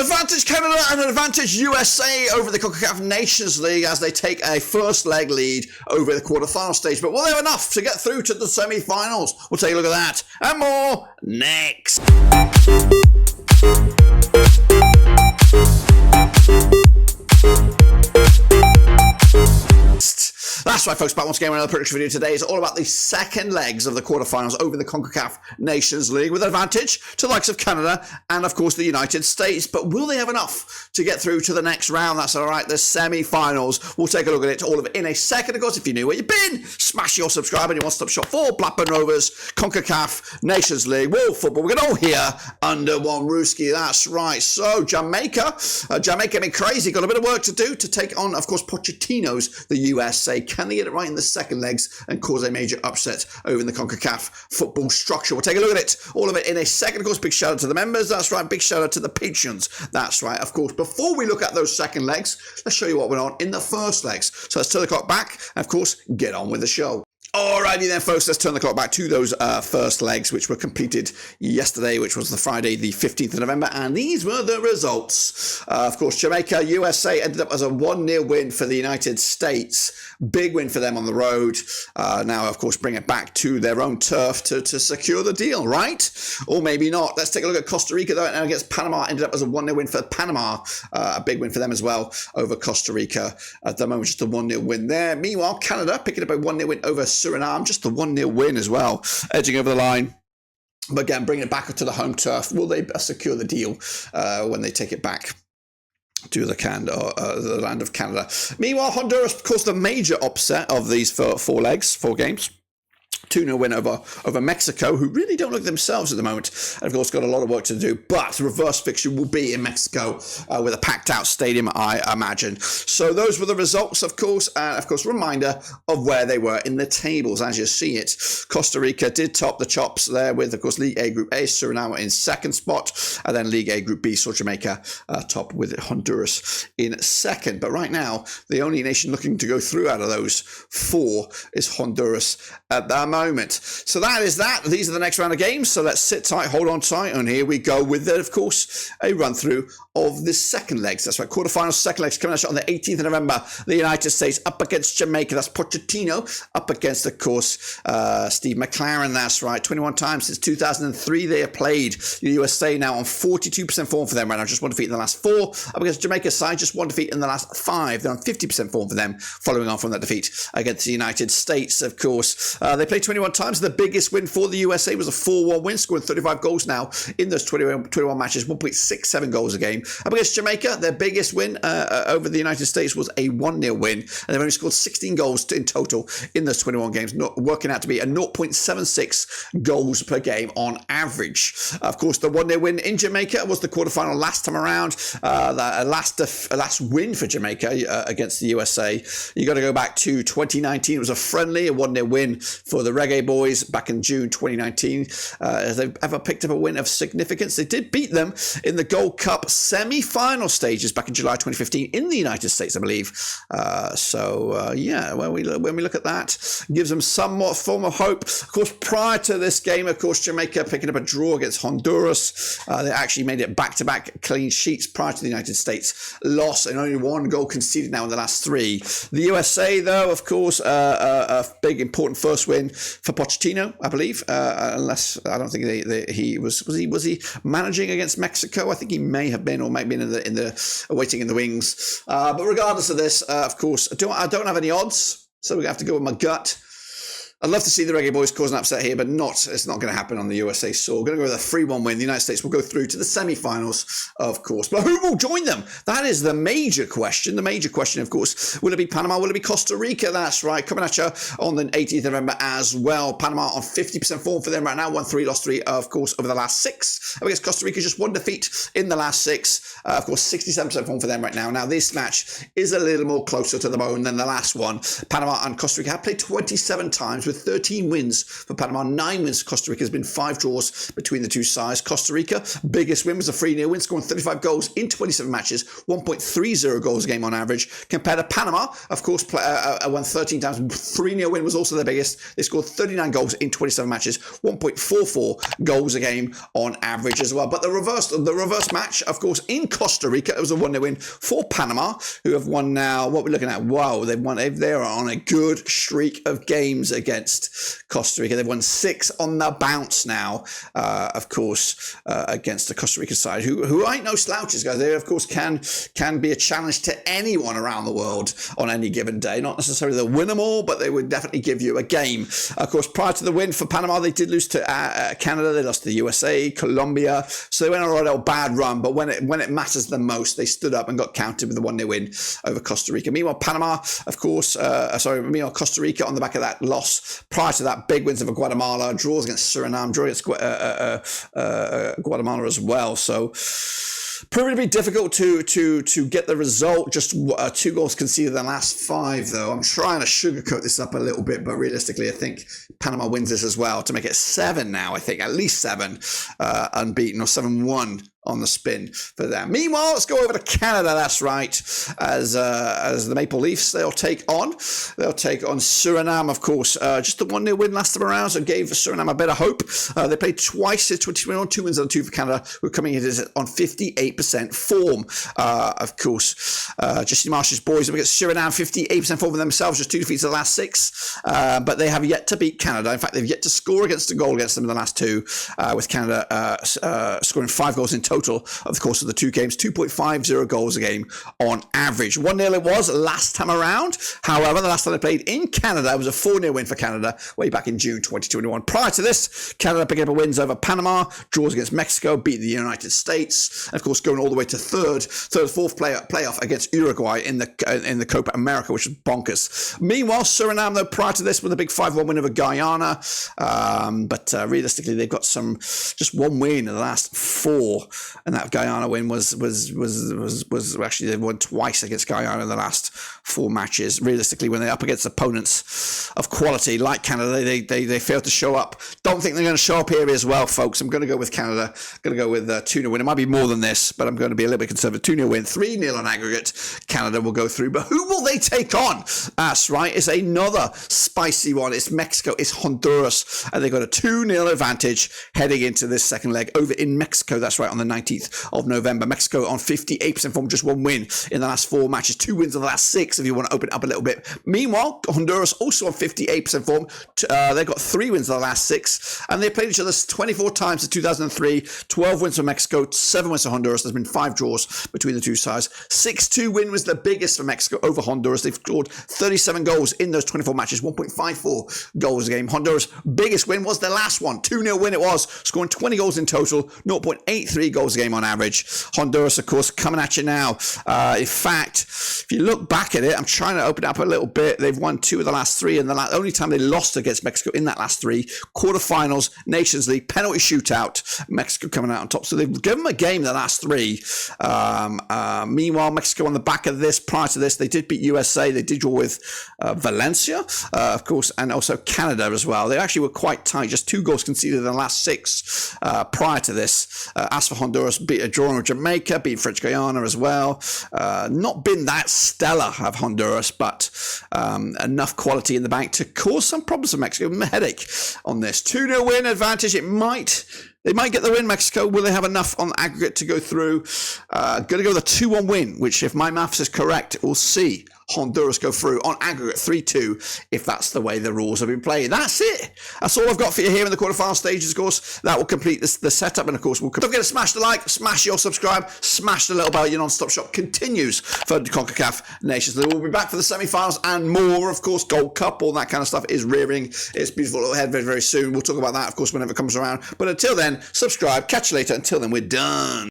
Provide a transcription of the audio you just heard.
Advantage Canada and an advantage USA over the CONCACAF Nations League as they take a first leg lead over the quarterfinal stage. But will they have enough to get through to the semi-finals? We'll take a look at that and more next. That's right, folks, back once again with another prediction video. Today is all about the second legs of the quarterfinals over the CONCACAF Nations League with advantage to the likes of Canada and, of course, the United States. But will they have enough to get through to the next round? That's all right, the semi-finals. We'll take a look at it, all of it in a second. Of course, if you're new where you've been, smash your subscribe and your one-stop shop for Blackburn Rovers, CONCACAF Nations League, world football. We're going all here under one Rooski. That's right. So, Jamaica been crazy. Got a bit of work to do to take on, of course, Pochettino's the USA. Can they get it right in the second legs and cause a major upset over in the CONCACAF football structure? We'll take a look at it, all of it in a second. Of course, big shout out to the members. That's right. Big shout out to the patrons. That's right. Of course, before we look at those second legs, let's show you what went on in the first legs. So let's turn the clock back and, of course, get on with the show. Alrighty then, folks, let's turn the clock back to those first legs, which were completed yesterday, which was the Friday, the 15th of November, and these were the results. Of course, Jamaica, USA ended up as a 1-0 win for the United States. Big win for them on the road. Now, of course, bring it back to their own turf to secure the deal, right? Or maybe not. Let's take a look at Costa Rica, though, and against Panama, ended up as a 1-0 win for Panama. A big win for them as well over Costa Rica. At the moment, just a 1-0 win there. Meanwhile, Canada picking up a 1-0 win over Suriname, just a 1-0 win as well, edging over the line. But again, bringing it back to the home turf. Will they secure the deal when they take it back to the land of Canada? Meanwhile, Honduras, of course, the major upset of these four games. 2-0 win over Mexico, who really don't look themselves at the moment. And of course, got a lot of work to do. But the reverse fixture will be in Mexico with a packed-out stadium, I imagine. So those were the results, of course. And, of course, reminder of where they were in the tables as you see it. Costa Rica did top the chops there with, of course, League A Group A, Suriname in second spot. And then League A Group B saw Jamaica top with Honduras in second. But right now, the only nation looking to go through out of those four is Honduras at the moment. So that is that. These are the next round of games. So let's sit tight, hold on tight, and here we go with, of course, a run through of the second legs. That's right, quarterfinals, second legs coming out on the 18th of November. The United States up against Jamaica. That's Pochettino up against, of course, Steve McLaren. That's right, 21 times since 2003 they have played. The USA now on 42% form for them right now, just one defeat in the last four. Up against Jamaica's side, just one defeat in the last five. They're on 50% form for them, following on from that defeat against the United States, of course. They played 21 times. The biggest win for the USA was a 4-1 win, scoring 35 goals now in those 21 matches, 1.67 goals a game. Up against Jamaica, their biggest win over the United States was a 1-0 win, and they've only scored 16 goals in total in those 21 games, working out to be a 0.76 goals per game on average. Of course, the 1-0 win in Jamaica was the quarterfinal last time around, last win for Jamaica against the USA. You got to go back to 2019. It was a friendly, a 1-0 win for the Reggae Boys back in June 2019. Have they ever picked up a win of significance? They did beat them in the Gold Cup semi-final stages back in July 2015 in the United States, I believe. Yeah, when we look at that, gives them somewhat form of hope. Of course, prior to this game, of course, Jamaica picking up a draw against Honduras. They actually made it back-to-back clean sheets prior to the United States loss, and only one goal conceded now in the last three. The USA, though, of course, a big important first win for Pochettino, I believe. Unless I don't think he was he managing against Mexico? I think he may have been, or might have been in the waiting in the wings. But regardless of this, of course, I don't have any odds, so we're gonna have to go with my gut. I'd love to see the Reggae Boys cause an upset here, but it's not going to happen on the USA soil. We're going to go with a 3-1 win. The United States will go through to the semi-finals, of course. But who will join them? That is the major question. The major question, of course, will it be Panama? Will it be Costa Rica? That's right. Coming at you on the 18th of November as well. Panama on 50% form for them right now. 1-3, lost 3, of course, over the last 6. I guess Costa Rica just one defeat in the last 6. Of course, 67% form for them right now. Now, this match is a little more closer to the bone than the last one. Panama and Costa Rica have played 27 times with 13 wins for Panama, 9 wins for Costa Rica. There's been 5 draws between the two sides. Costa Rica, biggest win was a 3-0 win, scoring 35 goals in 27 matches, 1.30 goals a game on average. Compared to Panama, of course, won 13 times. 3-0 win was also their biggest. They scored 39 goals in 27 matches, 1.44 goals a game on average as well. But the reverse match, of course, in Costa Rica, it was a 1-0 win for Panama, who have won now, what we're looking at, wow, they're on a good streak of games against Costa Rica. They've won 6 on the bounce now, of course, against the Costa Rica side, who ain't no slouches, guys. They, of course, can be a challenge to anyone around the world on any given day. Not necessarily they'll win them all, but they would definitely give you a game. Of course, prior to the win for Panama, they did lose to Canada. They lost to the USA, Colombia. So they went on a little bad run, but when it matters the most, they stood up and got counted with a 1-0 win over Costa Rica. Meanwhile, Panama, of course, meanwhile, Costa Rica on the back of that loss. Prior to that, big wins over Guatemala, draws against Suriname, draw against Guatemala as well. So proving to be difficult to get the result. Just 2 goals conceded in the last 5, though. I'm trying to sugarcoat this up a little bit, but realistically, I think Panama wins this as well to make it 7 now. I think at least 7 unbeaten, or 7-1 on the spin for them. Meanwhile, let's go over to Canada. That's right. As the Maple Leafs, they'll take on Suriname, of course. Just the 1-0 win last time around, so gave Suriname a bit of hope. They played twice in 2021, 2 wins and 2 for Canada, who are coming in on 58% form. Of course, Jesse Marsh's boys against Suriname, 58% form for themselves, just 2 defeats in the last 6. But they have yet to beat Canada. In fact, they've yet to score against a goal against them in the last 2, with Canada scoring 5 goals in total of the course of the 2 games, 2.50 goals a game on average. 1-0 it was last time around. However, the last time they played in Canada, it was a 4-0 win for Canada way back in June 2021. Prior to this, Canada picking up wins over Panama, draws against Mexico, beat the United States, and of course going all the way to third, fourth playoff against Uruguay in the Copa America, which is bonkers. Meanwhile, Suriname, though, prior to this, with a big 5-1 win over Guyana, but realistically, they've got just 1 win in the last 4. And that Guyana win was actually, they won twice against Guyana in the last 4 matches. Realistically, when they're up against opponents of quality like Canada, they fail to show up. Don't think they're going to show up here as well, folks. I'm going to go with Canada. Going to go with 2-0 win. It might be more than this, but I'm going to be a little bit conservative. 2-0 win, 3-0 on aggregate. Canada will go through. But who will they take on? That's right. It's another spicy one. It's Mexico. It's Honduras. And they've got a 2-0 advantage heading into this second leg over in Mexico. That's right, on the 19th of November. Mexico on 58% form, just 1 win in the last 4 matches, 2 wins in the last 6 if you want to open it up a little bit. Meanwhile, Honduras also on 58% form. They've got 3 wins in the last 6, and they played each other 24 times in 2003, 12 wins for Mexico, 7 wins for Honduras. There's been 5 draws between the two sides. 6-2 win was the biggest for Mexico over Honduras. They've scored 37 goals in those 24 matches, 1.54 goals a game. Honduras' biggest win was the last one, 2-0 win it was, scoring 20 goals in total, 0.83 goals a game on average. Honduras, of course, coming at you now. In fact, if you look back at it, I'm trying to open it up a little bit. They've won 2 of the last 3, and the only time they lost against Mexico in that last 3, quarterfinals, Nations League, penalty shootout, Mexico coming out on top. So they've given them a game in the last 3. Meanwhile, Mexico on the back of this, prior to this, they did beat USA. They did draw with Valencia, of course, and also Canada as well. They actually were quite tight, just 2 goals conceded in the last 6 prior to this. As for Honduras, beat a draw with Jamaica, beat French Guyana as well. Not been that stellar of Honduras, but enough quality in the bank to cause some problems for Mexico. A headache on this. 2-0 win advantage. They might get the win, Mexico. Will they have enough on aggregate to go through? Going to go with a 2-1 win, which, if my maths is correct, we'll see Honduras go through on aggregate 3-2 if that's the way the rules have been played. That's it. That's all I've got for you here in the quarterfinal stages, of course. That will complete the setup, and of course, don't forget to smash the like, smash your subscribe, smash the little bell. Your non-stop shop continues for the CONCACAF Nations League. We'll be back for the semi-finals and more, of course. Gold Cup, all that kind of stuff is rearing its beautiful little head very, very soon. We'll talk about that, of course, whenever it comes around. But until then, subscribe. Catch you later. Until then, we're done.